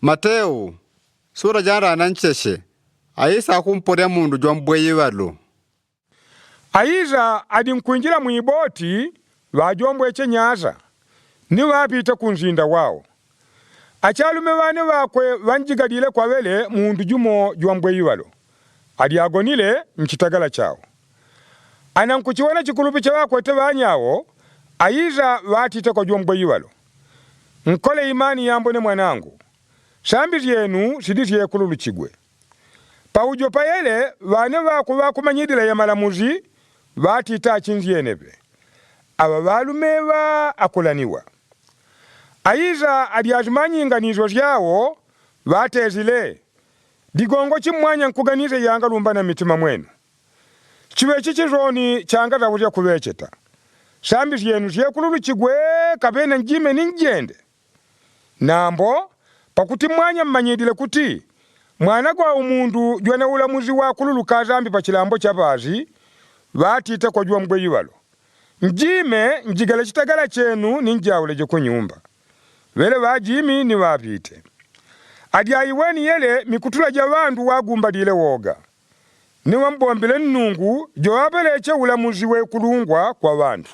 Mateo, sura jara nancheshe. Aisa kumporia mundu jwambweye walo. Aiza adinkwinjira mwiboti wajombwe nyaza. Ni wapita kunzinda wao. Achalume bane bakwe banjigadile kwa wele mundu jumo jwambwe walo. Adiagonile mchitagala chao. Anankuchiwana chikulupi cha wakwe tebanyawo. Aiza watita kwa jwambwe walo. Nkole imani yambone mwanangu. Sambi yenu sidisi kululu chigwe. Paujo payele wane wakumanyidila ya malamuzi watita chinzi yenebe. Aba balumewa akulaniwa. Aiza adiazimanyi inganizo zyawo watezile. Digongo chimwanya nkuganize yanga lumbana mitima mwenu. Chiwe chichizoni changa zawuzia kuwecheta. Sambi yenu kululu chigwe kabena njime ninjende. Nambo pakuti mwanya mmanyidile kuti mwana kwa umundu jwana ulamuzi wa kululu kazambi pa chilambo chabazi watita kwa jwambwe yiwalo. Njime njigala chitagala chenu ninjawule joko nyumba. Wele wajimi ni wapite. Adiaiweni yele mikutula jawandu wagumba dile woga. Ni wamboambile nungu jowapeleche ulamuzi we kulungwa kwa wandu.